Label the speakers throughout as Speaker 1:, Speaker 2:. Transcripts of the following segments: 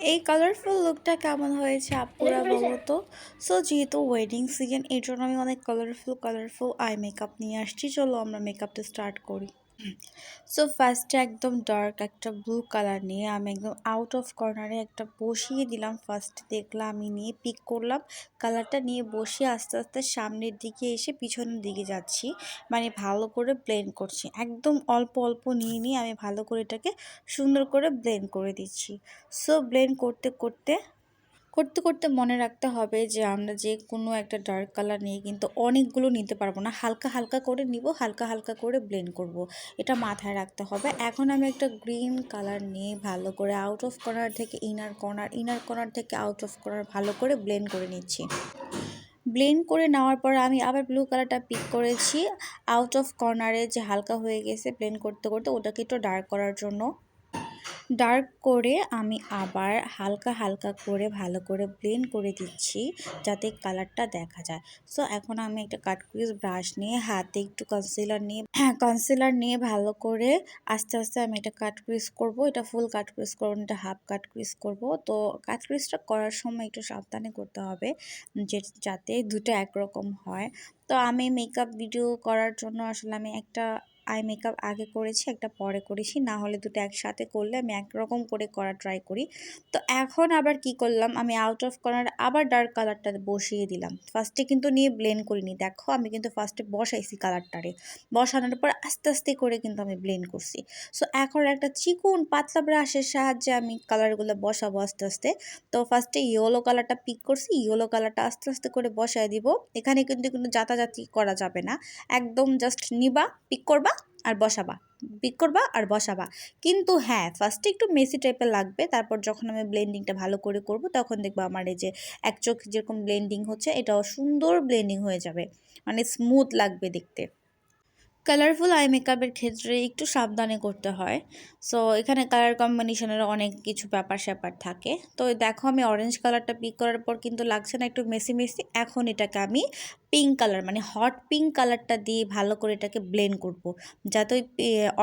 Speaker 1: এই কালারফুল লুকটা কেমন হয়েছে আপুরা বলো তো। সো যেহেতু ওয়েডিং সিজন, এই জন্য আমি অনেক কালারফুল আই মেকআপ নিয়ে আসছি। চলো আমরা মেকআপটা স্টার্ট করি। সো ফার্স্টে একদম ডার্ক একটা ব্লু কালার নিয়ে আমি একদম আউট অফ কর্নারে একটা বসিয়ে দিলাম। ফার্স্ট দেখলাম আমি নিয়ে পিক করলাম, কালারটা নিয়ে বসিয়ে আস্তে আস্তে সামনের দিকে এসে পিছনের দিকে যাচ্ছি, মানে ভালো করে ব্লেন্ড করছি। একদম অল্প অল্প নিয়ে নিয়ে আমি ভালো করে এটাকে সুন্দর করে ব্লেন্ড করে দিচ্ছি। সো ব্লেন্ড করতে মনে রাখতে হবে যে আমরা যে কোনো একটা ডার্ক কালার নিয়ে কিন্তু অনেকগুলো নিতে পারবো না, হালকা হালকা করে নিব, হালকা হালকা করে ব্লেন্ড করব, এটা মাথায় রাখতে হবে। এখন আমি একটা গ্রিন কালার নিয়ে ভালো করে আউট অফ কর্নার থেকে ইনার কর্নার থেকে আউট অফ কর্নার ভালো করে ব্লেন্ড করে নিচ্ছি। ব্লেন্ড করে নেওয়ার পর আমি আবার ব্লু কালারটা পিক করেছি আউট অফ কর্নারে, যে হালকা হয়ে গেছে ব্লেন্ড করতে করতে, ওটাকে একটু ডার্ক করার জন্য। ডার্ক করে আমি আবার হালকা হালকা করে ভালো করে ব্লেন্ড করে দিচ্ছি যাতে কালারটা দেখা যায়। সো এখন আমি একটা কাটকুইজ ব্রাশ নিয়ে হাতে একটু কনসিলার নিয়ে ভালো করে আস্তে আস্তে আমি এটা কাটকুইজ করব। এটা ফুল কাটকুইজ করব না, এটা হাফ কাটকুইজ করব। তো কাটকুইজটা করার সময় একটু সাবধানে করতে হবে যাতে দুটো একরকম হয়। তো আমি মেকআপ ভিডিও করার জন্য আসলে আমি একটা আই মেকআপ আগে করেছি, একটা পরে করেছি, না হলে দুটো একসাথে করলে আমি একরকম করে করা ট্রাই করি। তো এখন আবার কি করলাম, আমি আউট অফ কর্নার আবার ডার্ক কালারটা বসিয়ে দিলাম। ফার্স্টে কিন্তু নিয়ে ব্লেন্ড করিনি, দেখো আমি কিন্তু ফার্স্টে বসাইছি কালারটারে, বসানোর পর আস্তে আস্তে করে কিন্তু আমি ব্লেন্ড করছি। সো এখন একটা চিকন পাতলা ব্রাশের সাহায্যে আমি কালারগুলো বসাবো আস্তে আস্তে। তো ফার্স্টে ইয়েলো কালারটা পিক করছি, ইয়েলো কালারটা আস্তে আস্তে করে বসায় দিব। এখানে কিন্তু কোনো জাতাজাতি করা যাবে না, একদম জাস্ট নিবা, পিক করবা আর বসাবা, পিক করবা আর বসাবা। কিন্তু হ্যাঁ, ফার্স্টে একটু মেসি টাইপের লাগবে, তারপর যখন আমি ব্লেন্ডিংটা ভালো করে করব তখন দেখবো আমার এই যে এক চোখ যেরকম ব্লেন্ডিং হচ্ছে এটাও সুন্দর ব্লেন্ডিং হয়ে যাবে, মানে স্মুথ লাগবে দেখতে। কালারফুল আই মেকআপের ক্ষেত্রে একটু সাবধানে করতে হয়। সো এখানে কালার কম্বিনেশনের অনেক কিছু ব্যাপার স্যাপার থাকে। তো দেখো আমি অরেঞ্জ কালারটা পিক করার পর কিন্তু লাগছে না, একটু মেসি মেসি। এখন এটাকে আমি পিঙ্ক কালার মানে হট পিঙ্ক কালারটা দিয়ে ভালো করে এটাকে ব্লেন্ড করব, যাতে ওই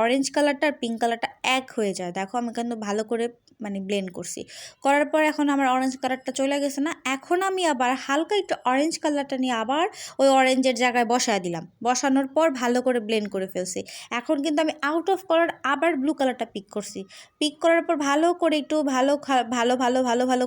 Speaker 1: অরেঞ্জ কালারটা আর পিঙ্ক কালারটা এক হয়ে যায়। দেখো আমি কিন্তু ভালো করে মানে ব্লেন্ড করছি, করার পর এখন আমার অরেঞ্জ কালারটা চলে গেছে না, এখন আমি আবার হালকা একটু অরেঞ্জ কালারটা নিয়ে আবার ওই অরেঞ্জের জায়গায় বসায় দিলাম, বসানোর পর ভালো করে ব্লেন্ড করে ফেলছি। এখন কিন্তু আমি আউট অফ কালার আবার ব্লু কালারটা পিক করছি, পিক করার পর ভালো করে একটু ভালো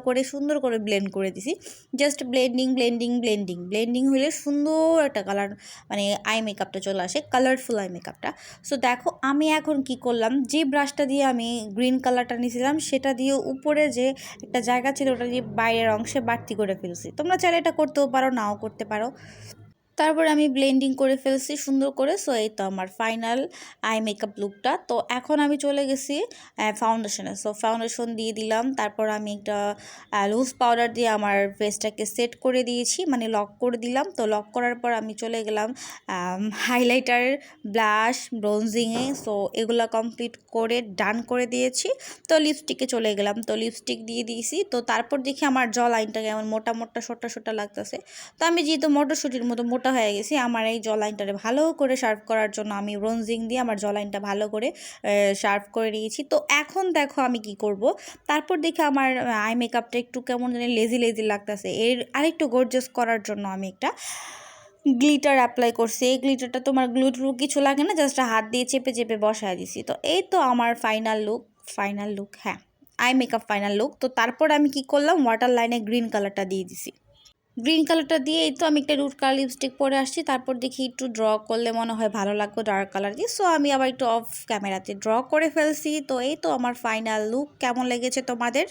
Speaker 1: করে সুন্দর করে ব্লেন্ড করে দিছি। জাস্ট ব্লেন্ডিং হলে সুন্দর একটা কালার, মানে আই মেকআপটা চলে আসে, কালারফুল আই মেকআপটা। সো দেখো আমি এখন কি করলাম, যে ব্রাশটা দিয়ে আমি গ্রিন কালারটা নিয়েছিলাম সেটা দিয়ে উপরে যে একটা জায়গা ছিল ওটা দিয়ে বাইরের অংশে বাড়তি করে ফেলছি। তোমরা চাইলে এটা করতেও পারো, নাও করতে পারো। তারপর আমি ব্লেন্ডিং করে ফেলছি সুন্দর করে। সো এই তো আমার ফাইনাল আই মেকআপ লুকটা। তো এখন আমি চলে গেছি ফাউন্ডেশনে। সো ফাউন্ডেশন দিয়ে দিলাম, তারপর আমি একটা লুজ পাউডার দিয়ে আমার ফেসটাকে সেট করে দিয়েছি, মানে লক করে দিলাম। তো লক করার পর আমি চলে গেলাম হাইলাইটার, ব্লাশ, ব্রোনজিংয়ে। সো এগুলো কমপ্লিট করে ডান করে দিয়েছি। তো লিপস্টিকে চলে গেলাম, তো লিপস্টিক দিয়ে দিয়েছি। তো তারপর দেখি আমার জ লাইনটা কেমন মোটা মোটা সোটা লাগতেছে। তো আমি যেহেতু মটরশুঁটির মতো মোটা হয়ে গেছি, আমার এই জ লাইনটারে ভালো করে শার্প করার জন্য আমি ব্রোনজিং দিয়ে আমার জ লাইনটা ভালো করে শার্প করে নিয়েছি। তো এখন দেখো আমি কি করব, তারপর দেখে আমার আই মেকআপটা একটু কেমন জানি লেজি লাগতেছে। এর আরেকটু গর্জিয়াস করার জন্য আমি একটা গ্লিটার অ্যাপ্লাই করছি। এই গ্লিটারটা তোমার গ্লু ট্লু কিছু লাগে না, জাস্ট হাত দিয়ে চেপে চেপে বসায় দিছি। তো এই তো আমার ফাইনাল লুক, হ্যাঁ আই মেকআপ ফাইনাল লুক। তো তারপর আমি কি করলাম, ওয়াটার লাইনে গ্রিন কালারটা দিয়ে দিছি। গ্রিন কালারটা দিয়ে এই তো আমি একটা রুট কালার লিপস্টিক পরে আসছি। তারপর দেখি একটু ড্র করলে মনে হয় ভালো লাগবে ডার্ক কালার দিয়ে। সো আমি আবার একটু অফ ক্যামেরাতে ড্র করে ফেলছি। তো এই তো আমার ফাইনাল লুক। কেমন লেগেছে তোমাদের?